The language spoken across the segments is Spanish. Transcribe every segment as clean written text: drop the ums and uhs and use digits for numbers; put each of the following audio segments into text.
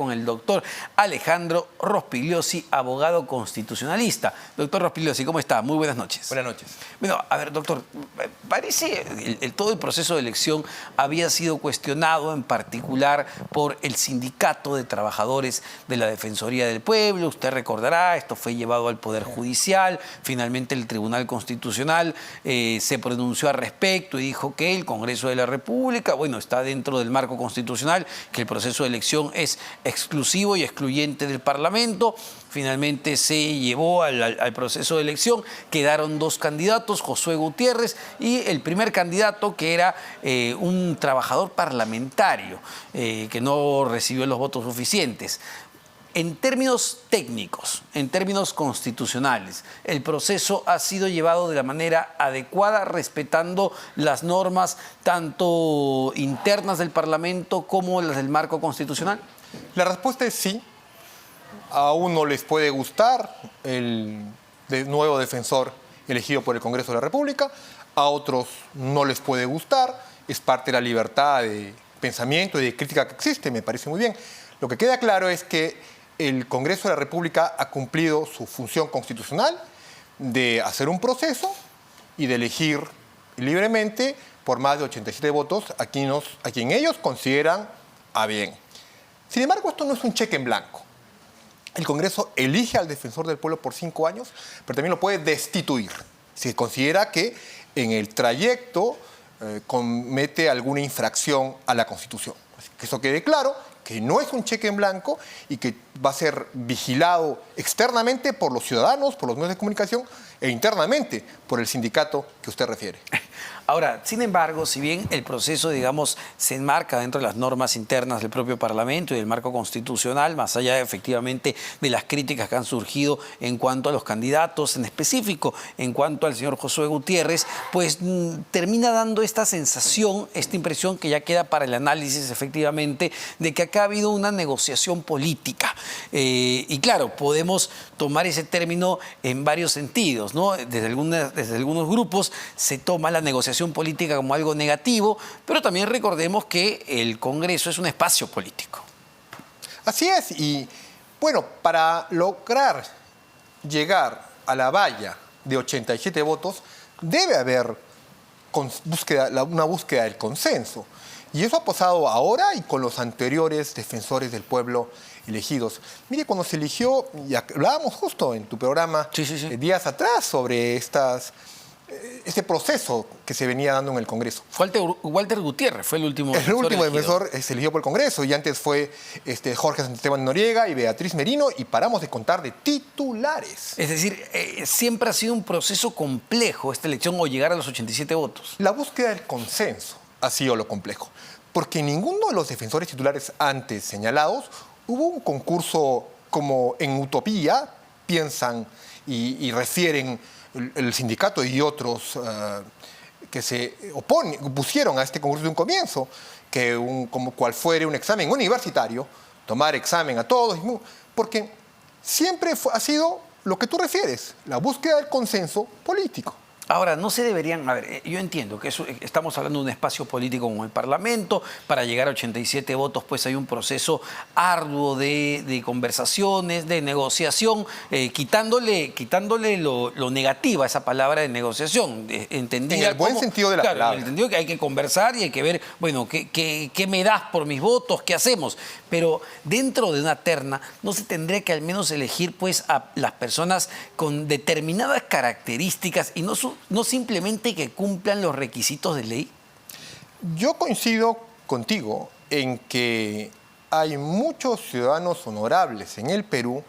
con el doctor Alejandro Rospigliosi, abogado constitucionalista. Doctor Rospigliosi, ¿cómo está? Muy buenas noches. Buenas noches. Bueno, a ver, doctor, parece todo el proceso de elección había sido cuestionado en particular por el Sindicato de Trabajadores de la Defensoría del Pueblo. Usted recordará, esto fue llevado al Poder Judicial. Finalmente el Tribunal Constitucional se pronunció al respecto y dijo que el Congreso de la República, bueno, está dentro del marco constitucional, que el proceso de elección es exclusivo y excluyente del Parlamento. Finalmente se llevó al proceso de elección, quedaron dos candidatos, Josué Gutiérrez y el primer candidato que era un trabajador parlamentario que no recibió los votos suficientes. En términos técnicos, en términos constitucionales, el proceso ha sido llevado de la manera adecuada, respetando las normas tanto internas del Parlamento como las del marco constitucional. La respuesta es sí. A uno les puede gustar el nuevo defensor elegido por el Congreso de la República, a otros no les puede gustar, es parte de la libertad de pensamiento y de crítica que existe, me parece muy bien. Lo que queda claro es que el Congreso de la República ha cumplido su función constitucional de hacer un proceso y de elegir libremente por más de 87 votos a quien ellos consideran a bien. Sin embargo, esto no es un cheque en blanco. El Congreso elige al defensor del pueblo por 5 años, pero también lo puede destituir si considera que en el trayecto comete alguna infracción a la Constitución. Así que eso quede claro, que no es un cheque en blanco y que va a ser vigilado externamente por los ciudadanos, por los medios de comunicación e internamente por el sindicato que usted refiere. Ahora, sin embargo, si bien el proceso, digamos, se enmarca dentro de las normas internas del propio Parlamento y del marco constitucional, más allá efectivamente de las críticas que han surgido en cuanto a los candidatos, en específico en cuanto al señor Josué Gutiérrez, pues termina dando esta sensación, esta impresión que ya queda para el análisis efectivamente, de que acá ha habido una negociación política. Y claro, podemos tomar ese término en varios sentidos, ¿no? Desde algunos grupos se toma la negociación política como algo negativo, pero también recordemos que el Congreso es un espacio político. Así es, y bueno, para lograr llegar a la valla de 87 votos, debe haber una búsqueda del consenso. Y eso ha pasado ahora y con los anteriores defensores del pueblo elegidos. Mire, cuando se eligió, y hablábamos justo en tu programa días atrás sobre este proceso que se venía dando en el Congreso. Walter Gutiérrez fue el último defensor. El último defensor se eligió por el Congreso y antes fue Jorge Santisteban Noriega y Beatriz Merino y paramos de contar de titulares. Es decir, siempre ha sido un proceso complejo esta elección o llegar a los 87 votos. La búsqueda del consenso ha sido lo complejo, porque ninguno de los defensores titulares antes señalados hubo un concurso como en utopía, piensan y refieren el sindicato y otros que se pusieron a este concurso de un comienzo, que como cual fuera un examen universitario, tomar examen a todos, porque siempre ha sido lo que tú refieres, la búsqueda del consenso político. Ahora, no se deberían... A ver, yo entiendo que estamos hablando de un espacio político como el Parlamento. Para llegar a 87 votos, pues hay un proceso arduo de conversaciones, de negociación, quitándole lo negativo a esa palabra de negociación. Entendida en el buen sentido de la palabra. En el sentido que hay que conversar y hay que ver, bueno, ¿qué me das por mis votos? ¿Qué hacemos? Pero dentro de una terna, ¿no se tendría que al menos elegir pues a las personas con determinadas características y no simplemente que cumplan los requisitos de ley? Yo coincido contigo en que hay muchos ciudadanos honorables en el Perú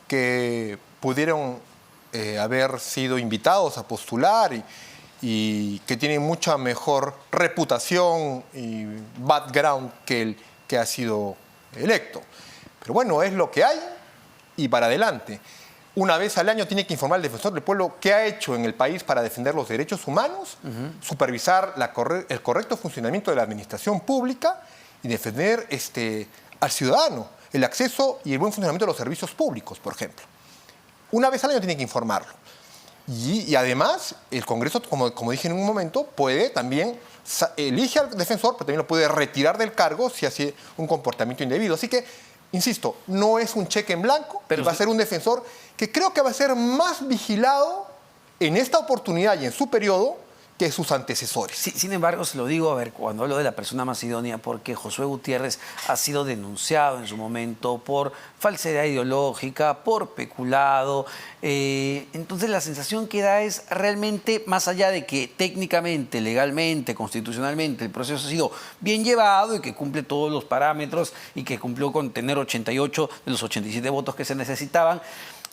que pudieron haber sido invitados a postular y que tienen mucha mejor reputación y background que el que ha sido electo. Pero bueno, es lo que hay y para adelante. Una vez al año tiene que informar al defensor del pueblo qué ha hecho en el país para defender los derechos humanos, supervisar el correcto funcionamiento de la administración pública y defender al ciudadano, el acceso y el buen funcionamiento de los servicios públicos, por ejemplo. Una vez al año tiene que informarlo. Y además, el Congreso, como dije en un momento, puede también, elige al defensor, pero también lo puede retirar del cargo si hace un comportamiento indebido. Así que insisto, no es un cheque en blanco, Pero va a ser un defensor que creo que va a ser más vigilado en esta oportunidad y en su periodo que sus antecesores. Sí, sin embargo, se lo digo, a ver, cuando hablo de la persona más idónea, porque Josué Gutiérrez ha sido denunciado en su momento por falsedad ideológica, por peculado. Entonces la sensación que da es realmente, más allá de que técnicamente, legalmente, constitucionalmente, el proceso ha sido bien llevado y que cumple todos los parámetros y que cumplió con tener 88 de los 87 votos que se necesitaban,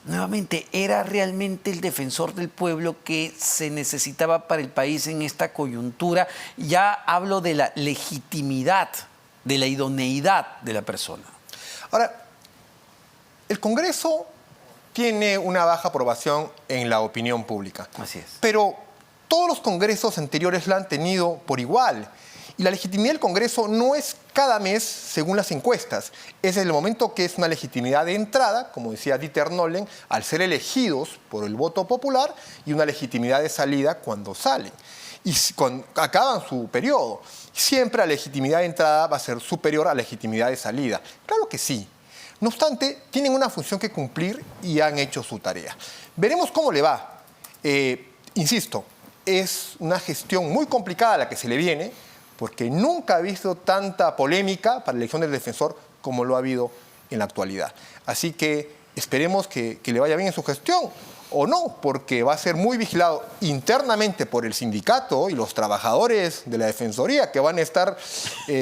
nuevamente, ¿era realmente el defensor del pueblo que se necesitaba para el país en esta coyuntura? Ya hablo de la legitimidad, de la idoneidad de la persona. Ahora, el Congreso tiene una baja aprobación en la opinión pública. Así es. Pero todos los congresos anteriores la han tenido por igual. Y la legitimidad del Congreso no es cada mes según las encuestas. Es el momento que es una legitimidad de entrada, como decía Dieter Nollen, al ser elegidos por el voto popular, y una legitimidad de salida cuando salen. Y cuando acaban su periodo. Siempre la legitimidad de entrada va a ser superior a la legitimidad de salida. Claro que sí. No obstante, tienen una función que cumplir y han hecho su tarea. Veremos cómo le va. Insisto, es una gestión muy complicada la que se le viene, porque nunca ha visto tanta polémica para la elección del defensor como lo ha habido en la actualidad. Así que esperemos que le vaya bien en su gestión, o no, porque va a ser muy vigilado internamente por el sindicato y los trabajadores de la Defensoría, que van a estar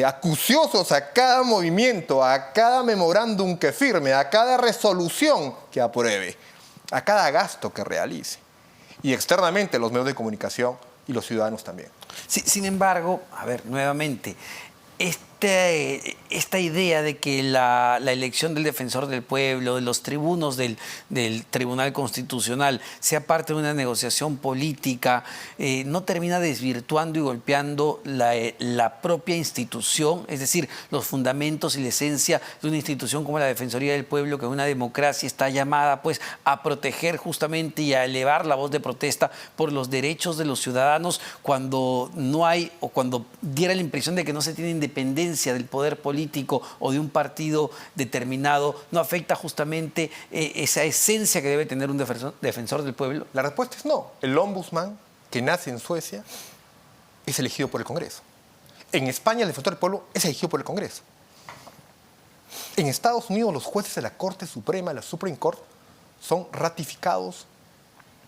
acuciosos a cada movimiento, a cada memorándum que firme, a cada resolución que apruebe, a cada gasto que realice. Y externamente los medios de comunicación y los ciudadanos también. Sí, sin embargo, a ver, nuevamente, esta idea de que la elección del defensor del pueblo, de los tribunos del Tribunal Constitucional, sea parte de una negociación política, no termina desvirtuando y golpeando la propia institución, es decir, los fundamentos y la esencia de una institución como la Defensoría del Pueblo, que en una democracia está llamada pues a proteger justamente y a elevar la voz de protesta por los derechos de los ciudadanos cuando no hay, o cuando diera la impresión de que no se tiene independencia del poder político o de un partido determinado, no afecta justamente esa esencia que debe tener un defensor del pueblo? La respuesta es no. El ombudsman, que nace en Suecia, es elegido por el Congreso. En España, el defensor del pueblo es elegido por el Congreso. En Estados Unidos, los jueces de la Corte Suprema, la Supreme Court, son ratificados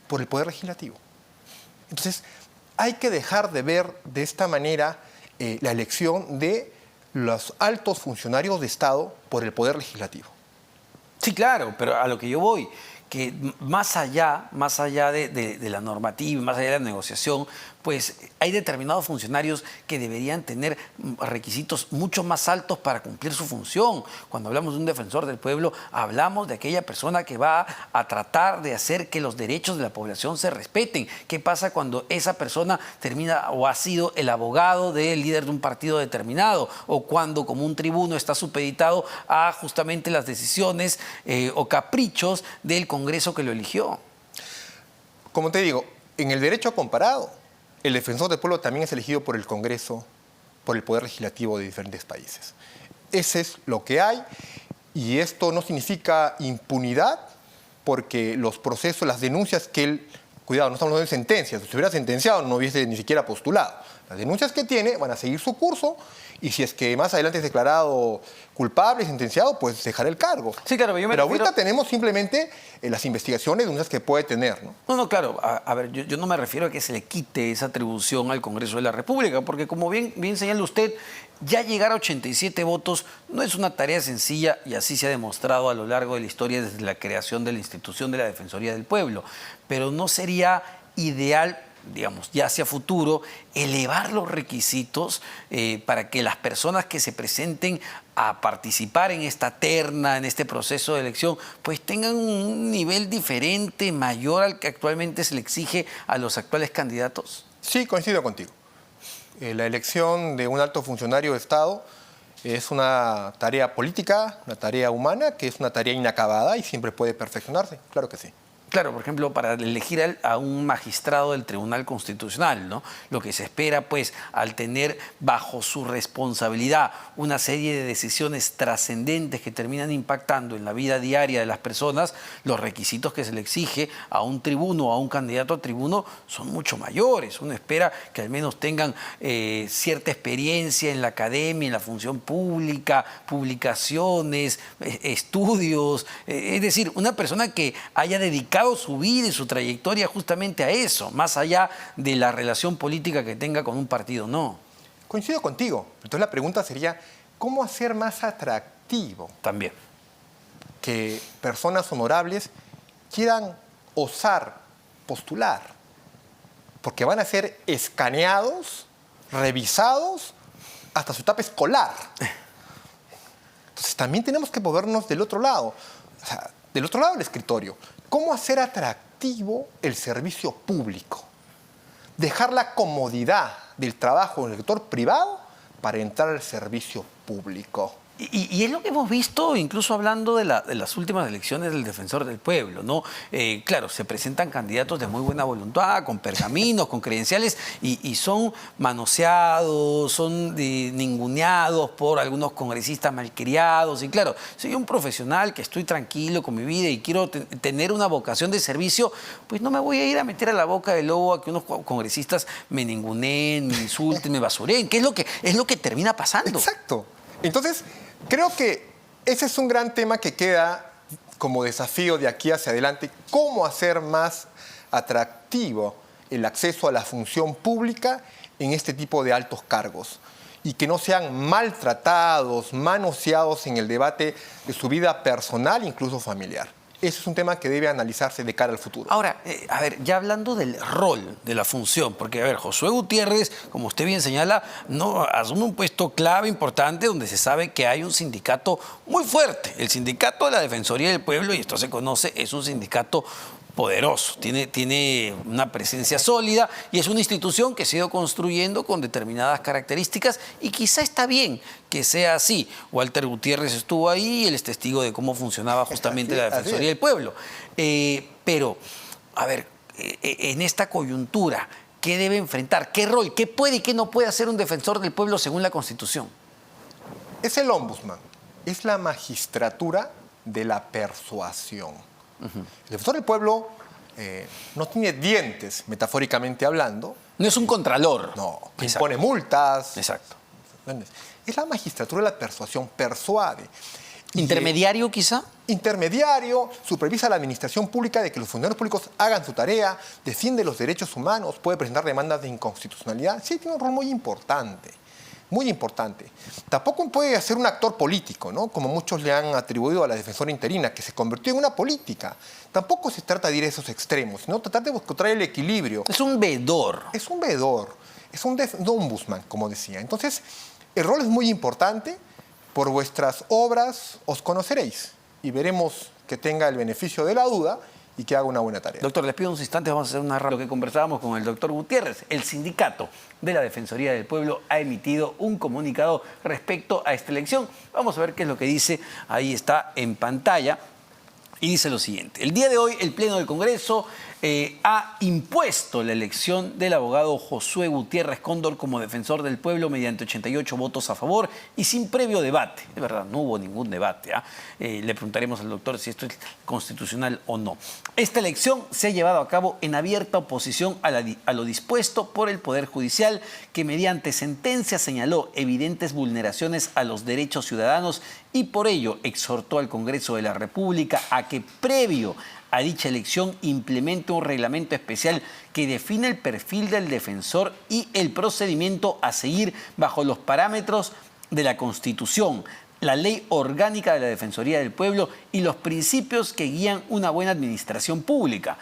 por el Poder Legislativo. Entonces, hay que dejar de ver de esta manera la elección de los altos funcionarios de Estado por el Poder Legislativo. Sí, claro, pero a lo que yo voy, que más allá de la normativa, más allá de la negociación, pues hay determinados funcionarios que deberían tener requisitos mucho más altos para cumplir su función. Cuando hablamos de un defensor del pueblo, hablamos de aquella persona que va a tratar de hacer que los derechos de la población se respeten. ¿Qué pasa cuando esa persona termina o ha sido el abogado del líder de un partido determinado? O cuando, como un tribuno, está supeditado a justamente las decisiones o caprichos del Congreso que lo eligió. Como te digo, en el derecho comparado, el defensor del pueblo también es elegido por el Congreso, por el Poder Legislativo de diferentes países. Ese es lo que hay, y esto no significa impunidad, porque los procesos, las denuncias que él... Cuidado, no estamos hablando de sentencias. Si hubiera sentenciado, no hubiese ni siquiera postulado. Las denuncias que tiene van a seguir su curso, y si es que más adelante es declarado culpable y sentenciado, pues dejará el cargo. Sí, claro, pero ahorita tenemos simplemente las investigaciones, denuncias que puede tener, ¿no? No, claro. A ver, yo no me refiero a que se le quite esa atribución al Congreso de la República, porque como bien señala usted, ya llegar a 87 votos no es una tarea sencilla, y así se ha demostrado a lo largo de la historia desde la creación de la institución de la Defensoría del Pueblo. Pero no sería ideal, digamos, ya hacia futuro, elevar los requisitos para que las personas que se presenten a participar en esta terna, en este proceso de elección, pues tengan un nivel diferente, mayor al que actualmente se le exige a los actuales candidatos? Sí, coincido contigo. La elección de un alto funcionario de Estado es una tarea política, una tarea humana, que es una tarea inacabada y siempre puede perfeccionarse. Claro que sí. Claro, por ejemplo, para elegir a un magistrado del Tribunal Constitucional, ¿no? Lo que se espera, pues, al tener bajo su responsabilidad una serie de decisiones trascendentes que terminan impactando en la vida diaria de las personas, los requisitos que se le exige a un tribuno o a un candidato a tribuno son mucho mayores. Uno espera que al menos tengan cierta experiencia en la academia, en la función pública, publicaciones, estudios, es decir, una persona que haya dedicado su vida y su trayectoria justamente a eso, más allá de la relación política que tenga con un partido, no. Coincido contigo. Entonces la pregunta sería, ¿cómo hacer más atractivo También. que personas honorables quieran osar postular? Porque van a ser escaneados, revisados, hasta su etapa escolar. Entonces también tenemos que movernos del otro lado, o sea, del otro lado del escritorio. ¿Cómo hacer atractivo el servicio público? Dejar la comodidad del trabajo en el sector privado para entrar al servicio público. Y es lo que hemos visto incluso hablando de las últimas elecciones del Defensor del Pueblo, ¿no? Claro, se presentan candidatos de muy buena voluntad, con pergaminos, con credenciales, y son manoseados, son ninguneados por algunos congresistas malcriados. Y claro, soy un profesional que estoy tranquilo con mi vida y quiero tener una vocación de servicio, pues no me voy a ir a meter a la boca del lobo a que unos congresistas me ninguneen, me insulten, me basureen, que es lo que termina pasando. Exacto. Entonces, creo que ese es un gran tema que queda como desafío de aquí hacia adelante. ¿Cómo hacer más atractivo el acceso a la función pública en este tipo de altos cargos? Y que no sean maltratados, manoseados en el debate de su vida personal, incluso familiar. Ese es un tema que debe analizarse de cara al futuro. Ahora, a ver, ya hablando del rol, de la función, porque, a ver, Josué Gutiérrez, como usted bien señala, no asume un puesto clave, importante, donde se sabe que hay un sindicato muy fuerte. El sindicato de la Defensoría del Pueblo, y esto se conoce, es un sindicato poderoso, tiene una presencia sólida y es una institución que se ha ido construyendo con determinadas características y quizá está bien que sea así. Walter Gutiérrez estuvo ahí, él es testigo de cómo funcionaba justamente la Defensoría del Pueblo. Pero, a ver, en esta coyuntura, ¿qué debe enfrentar? ¿Qué rol? ¿Qué puede y qué no puede hacer un defensor del pueblo según la Constitución? Es el ombudsman, es la magistratura de la persuasión. El defensor del pueblo no tiene dientes, metafóricamente hablando. No es un contralor. No, que impone multas. Exacto. Es la magistratura de la persuasión, persuade. ¿Intermediario quizá? Intermediario, supervisa la administración pública de que los funcionarios públicos hagan su tarea, defiende los derechos humanos, puede presentar demandas de inconstitucionalidad. Sí, tiene un rol muy importante. Muy importante. Tampoco puede ser un actor político, ¿no? Como muchos le han atribuido a la defensora interina, que se convirtió en una política. Tampoco se trata de ir a esos extremos, sino tratar de buscar el equilibrio. Es un veedor. Es un veedor, es un ombudsman, como decía. Entonces, el rol es muy importante. Por vuestras obras os conoceréis y veremos que tenga el beneficio de la duda y que haga una buena tarea. Doctor, les pido unos instantes, vamos a hacer una lo que conversábamos con el doctor Gutiérrez. El sindicato de la Defensoría del Pueblo ha emitido un comunicado respecto a esta elección. Vamos a ver qué es lo que dice. Ahí está en pantalla. Y dice lo siguiente. El día de hoy el Pleno del Congreso ha impuesto la elección del abogado Josué Gutiérrez Cóndor como defensor del pueblo mediante 88 votos a favor y sin previo debate. De verdad, no hubo ningún debate. Le preguntaremos al doctor si esto es constitucional o no. Esta elección se ha llevado a cabo en abierta oposición a lo dispuesto por el Poder Judicial, que mediante sentencia señaló evidentes vulneraciones a los derechos ciudadanos y por ello exhortó al Congreso de la República a que previo a dicha elección implemente un reglamento especial que define el perfil del defensor y el procedimiento a seguir bajo los parámetros de la Constitución, la Ley Orgánica de la Defensoría del Pueblo y los principios que guían una buena administración pública.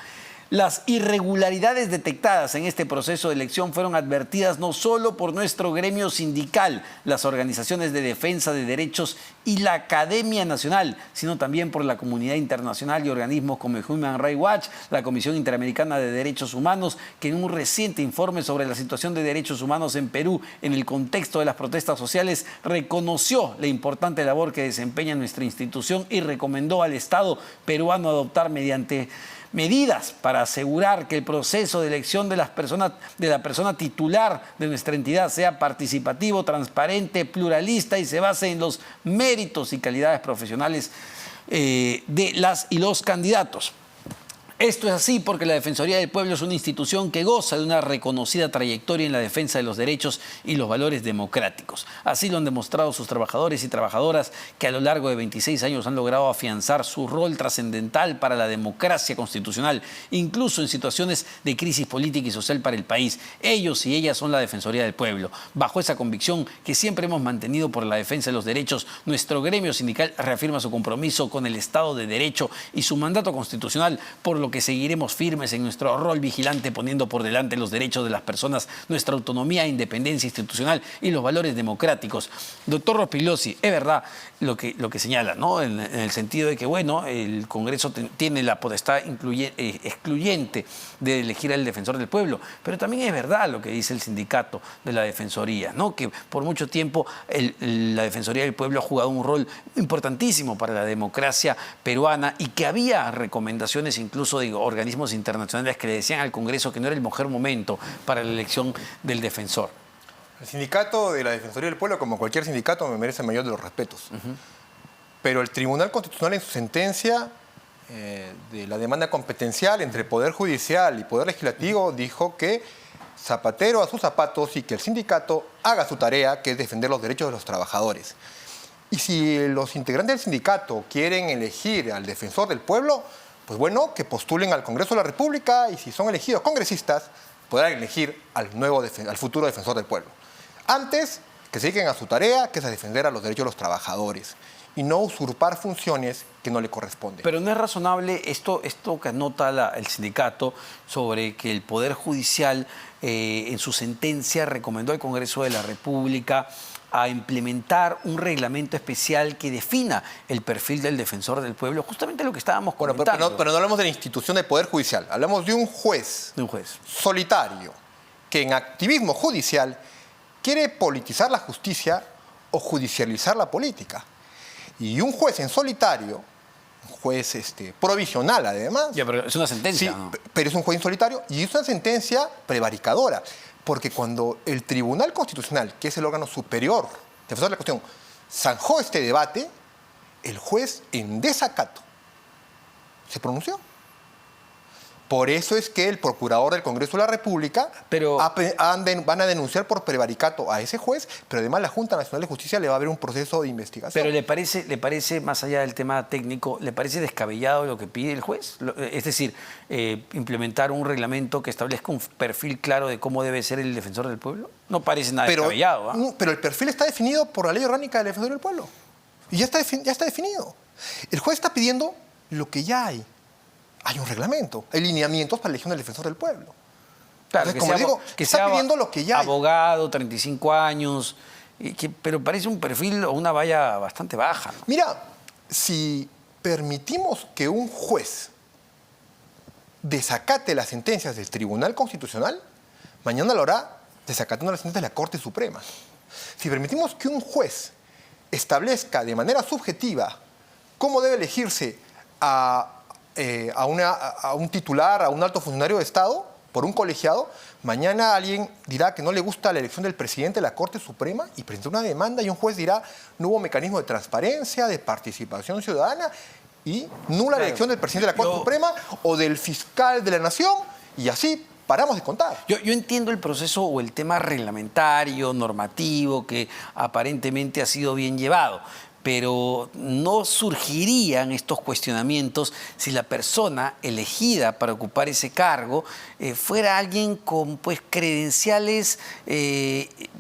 Las irregularidades detectadas en este proceso de elección fueron advertidas no solo por nuestro gremio sindical, las organizaciones de defensa de derechos y la Academia Nacional, sino también por la comunidad internacional y organismos como el Human Rights Watch, la Comisión Interamericana de Derechos Humanos, que en un reciente informe sobre la situación de derechos humanos en Perú en el contexto de las protestas sociales reconoció la importante labor que desempeña nuestra institución y recomendó al Estado peruano adoptar mediante medidas para asegurar que el proceso de elección de la persona titular de nuestra entidad sea participativo, transparente, pluralista y se base en los méritos y calidades profesionales de las y los candidatos. Esto es así porque la Defensoría del Pueblo es una institución que goza de una reconocida trayectoria en la defensa de los derechos y los valores democráticos. Así lo han demostrado sus trabajadores y trabajadoras que a lo largo de 26 años han logrado afianzar su rol trascendental para la democracia constitucional, incluso en situaciones de crisis política y social para el país. Ellos y ellas son la Defensoría del Pueblo. Bajo esa convicción que siempre hemos mantenido por la defensa de los derechos, nuestro gremio sindical reafirma su compromiso con el Estado de Derecho y su mandato constitucional, por lo que seguiremos firmes en nuestro rol vigilante, poniendo por delante los derechos de las personas, nuestra autonomía e independencia institucional y los valores democráticos. Doctor Rospigliosi, es verdad lo que señala, ¿no? En el sentido de que, bueno, el Congreso tiene la potestad excluyente de elegir al defensor del pueblo, pero también es verdad lo que dice el sindicato de la Defensoría, ¿no? Que por mucho tiempo la Defensoría del Pueblo ha jugado un rol importantísimo para la democracia peruana y que había recomendaciones incluso de organismos internacionales que le decían al Congreso que no era el mejor momento para la elección del defensor. El sindicato de la Defensoría del Pueblo, como cualquier sindicato, me merece el mayor de los respetos. Pero el Tribunal Constitucional, en su sentencia de la demanda competencial entre Poder Judicial y Poder Legislativo, dijo que zapatero a sus zapatos y que el sindicato haga su tarea, que es defender los derechos de los trabajadores. Y si los integrantes del sindicato quieren elegir al defensor del pueblo, pues bueno, que postulen al Congreso de la República y si son elegidos congresistas, podrán elegir al futuro defensor del pueblo. Antes, que se dediquen a su tarea, que es a defender a los derechos de los trabajadores y no usurpar funciones que no le corresponden. Pero no es razonable esto que anota el sindicato sobre que el Poder Judicial en su sentencia recomendó al Congreso de la República a implementar un reglamento especial que defina el perfil del defensor del pueblo, justamente lo que estábamos comentando. Bueno, pero no hablamos de la institución del Poder Judicial, hablamos de un juez, solitario que en activismo judicial quiere politizar la justicia o judicializar la política. Y un juez en solitario, un juez provisional además... Ya, pero es una sentencia. Sí, ¿no? Pero es un juez en solitario y es una sentencia prevaricadora. Porque cuando el Tribunal Constitucional, que es el órgano superior, defensor de la Constitución, zanjó este debate, el juez en desacato se pronunció. Por eso es que el procurador del Congreso de la República van a denunciar por prevaricato a ese juez, pero además la Junta Nacional de Justicia le va a abrir un proceso de investigación. Pero ¿le parece, más allá del tema técnico, le parece descabellado lo que pide el juez? Es decir, implementar un reglamento que establezca un perfil claro de cómo debe ser el defensor del pueblo. No parece nada descabellado. ¿Eh? Pero el perfil está definido por la Ley Orgánica del Defensor del Pueblo. Y ya está definido. El juez está pidiendo lo que ya hay. Hay un reglamento, hay lineamientos para la elección del defensor del pueblo. Claro, entonces, como digo, está pidiendo lo que ya hay. Abogado, 35 años, pero parece un perfil o una valla bastante baja, ¿no? Mira, si permitimos que un juez desacate las sentencias del Tribunal Constitucional, mañana lo hará desacatando las sentencias de la Corte Suprema. Si permitimos que un juez establezca de manera subjetiva cómo debe elegirse a un titular, a un alto funcionario de Estado, por un colegiado, mañana alguien dirá que no le gusta la elección del presidente de la Corte Suprema y presenta una demanda y un juez dirá no hubo mecanismo de transparencia, de participación ciudadana y nula la elección del presidente de la Corte Suprema o del fiscal de la Nación y así paramos de contar. Yo entiendo el proceso o el tema reglamentario, normativo, que aparentemente ha sido bien llevado, pero no surgirían estos cuestionamientos si la persona elegida para ocupar ese cargo fuera alguien con credenciales,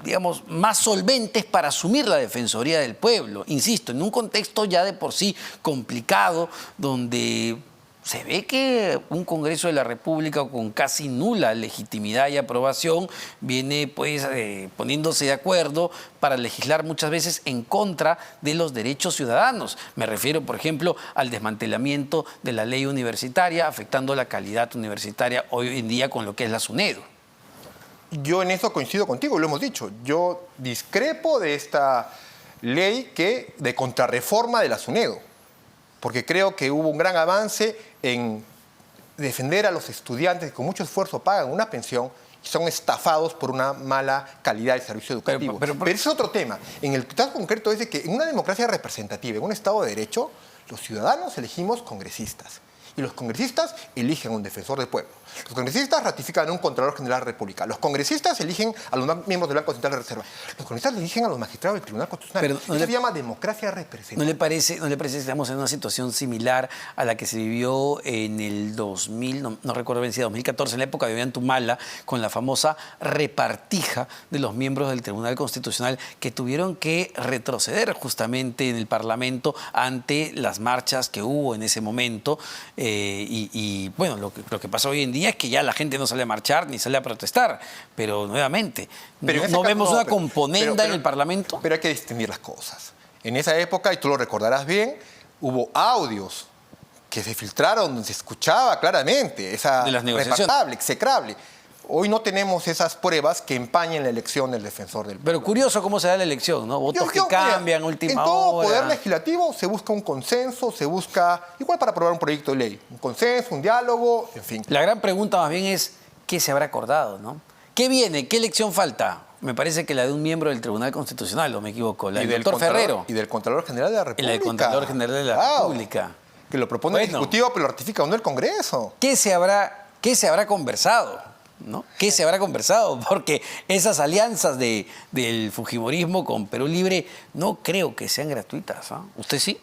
digamos, más solventes para asumir la Defensoría del Pueblo. Insisto, en un contexto ya de por sí complicado, donde se ve que un Congreso de la República con casi nula legitimidad y aprobación viene pues poniéndose de acuerdo para legislar muchas veces en contra de los derechos ciudadanos. Me refiero, por ejemplo, al desmantelamiento de la ley universitaria, afectando la calidad universitaria hoy en día con lo que es la SUNEDU. Yo en eso coincido contigo, lo hemos dicho. Yo discrepo de esta ley de contrarreforma de la SUNEDU, porque creo que hubo un gran avance en defender a los estudiantes que con mucho esfuerzo pagan una pensión y son estafados por una mala calidad de servicio educativo. Pero ese es otro tema. En el caso concreto es de que en una democracia representativa, en un Estado de Derecho, los ciudadanos elegimos congresistas. Y los congresistas eligen un defensor del pueblo. Los congresistas ratifican a un Contralor General de la República. Los congresistas eligen a los miembros del Banco Central de Reserva. Los congresistas eligen a los magistrados del Tribunal Constitucional. Eso se llama democracia representativa. ¿No le parece que estamos en una situación similar a la que se vivió en el 2000, no recuerdo bien si 2014, en la época de Ollanta, con la famosa repartija de los miembros del Tribunal Constitucional que tuvieron que retroceder justamente en el Parlamento ante las marchas que hubo en ese momento? Bueno, lo que pasa hoy en día es que ya la gente no sale a marchar ni sale a protestar, pero nuevamente, ¿no vemos una componenda en el Parlamento? Pero hay que distinguir las cosas. En esa época, y tú lo recordarás bien, hubo audios que se filtraron donde se escuchaba claramente esa de las negociaciones, repartable, execrable. Hoy no tenemos esas pruebas que empañen la elección del defensor del pueblo. Pero curioso cómo se da la elección, ¿no? Votos que cambian, última hora. En todo poder legislativo se busca un consenso, se busca, igual para aprobar un proyecto de ley, un consenso, un diálogo, en fin. La gran pregunta más bien es, ¿qué se habrá acordado, no? ¿Qué viene? ¿Qué elección falta? Me parece que la de un miembro del Tribunal Constitucional, ¿o me equivoco? La del doctor Ferrero. Y del Contralor General de la República. Y la del Contralor General de la República. Que lo propone el Ejecutivo, pero lo ratifica o no el Congreso. ¿Qué se habrá conversado? ¿No? ¿Qué se habrá conversado? Porque esas alianzas del fujimorismo con Perú Libre no creo que sean gratuitas, ¿no? ¿Usted sí?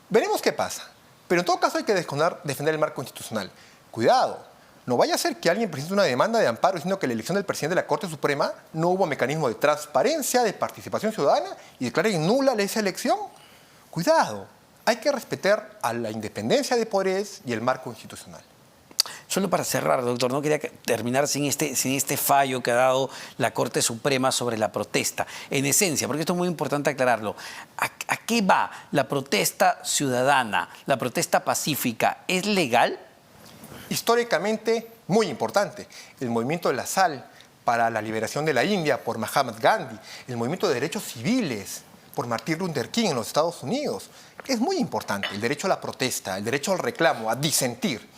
Veremos qué pasa. Pero en todo caso hay que defender el marco constitucional. Cuidado, no vaya a ser que alguien presente una demanda de amparo diciendo que la elección del presidente de la Corte Suprema no hubo mecanismo de transparencia, de participación ciudadana y declare nula esa elección. Cuidado, hay que respetar a la independencia de poderes y el marco institucional. Solo para cerrar, doctor, no quería terminar sin este fallo que ha dado la Corte Suprema sobre la protesta. En esencia, porque esto es muy importante aclararlo, ¿a qué va la protesta ciudadana, la protesta pacífica? ¿Es legal? Históricamente, muy importante. El movimiento de la sal para la liberación de la India por Mahatma Gandhi, el movimiento de derechos civiles por Martin Luther King en los Estados Unidos. Es muy importante el derecho a la protesta, el derecho al reclamo, a disentir.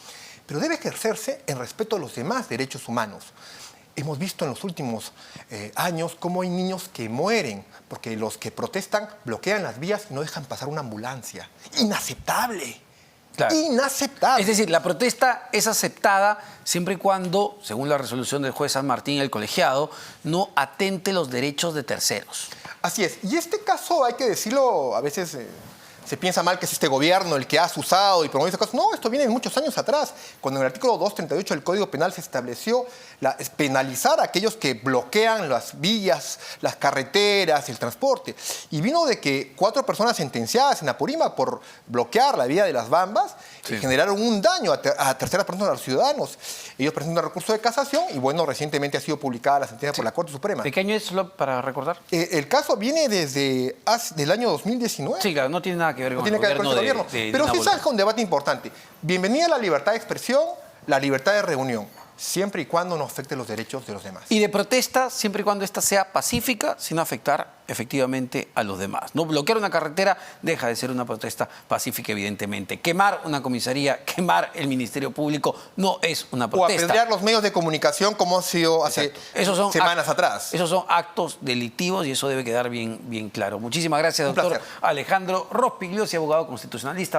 Pero debe ejercerse en respeto a los demás derechos humanos. Hemos visto en los últimos años cómo hay niños que mueren porque los que protestan bloquean las vías y no dejan pasar una ambulancia. ¡Inaceptable! Claro. Inaceptable. Es decir, la protesta es aceptada siempre y cuando, según la resolución del juez San Martín, el colegiado, no atente los derechos de terceros. Así es. Y este caso, hay que decirlo, a veces se piensa mal que es este gobierno el que ha usado y promovido estas cosas. No, esto viene de muchos años atrás, cuando en el artículo 238 del Código Penal se estableció penalizar a aquellos que bloquean las vías, las carreteras, el transporte. Y vino de que 4 personas sentenciadas en Apurímac por bloquear la vía de las Bambas generaron un daño a terceras personas, a los ciudadanos. Ellos presentan un recurso de casación y, bueno, recientemente ha sido publicada la sentencia por la Corte Suprema. ¿De qué año es, solo para recordar? El caso viene desde del año 2019. Sí, claro, no tiene nada que ver con el gobierno. Pero sí saca un debate importante. Bienvenida a la libertad de expresión, la libertad de reunión, siempre y cuando no afecte los derechos de los demás. Y de protesta, siempre y cuando ésta sea pacífica, sin afectar efectivamente a los demás. No bloquear una carretera deja de ser una protesta pacífica, evidentemente. Quemar una comisaría, quemar el Ministerio Público no es una protesta. O apedrear los medios de comunicación como ha sido hace semanas atrás. Esos son actos delictivos y eso debe quedar bien claro. Muchísimas gracias, doctor Alejandro Rospigliosi, abogado constitucionalista.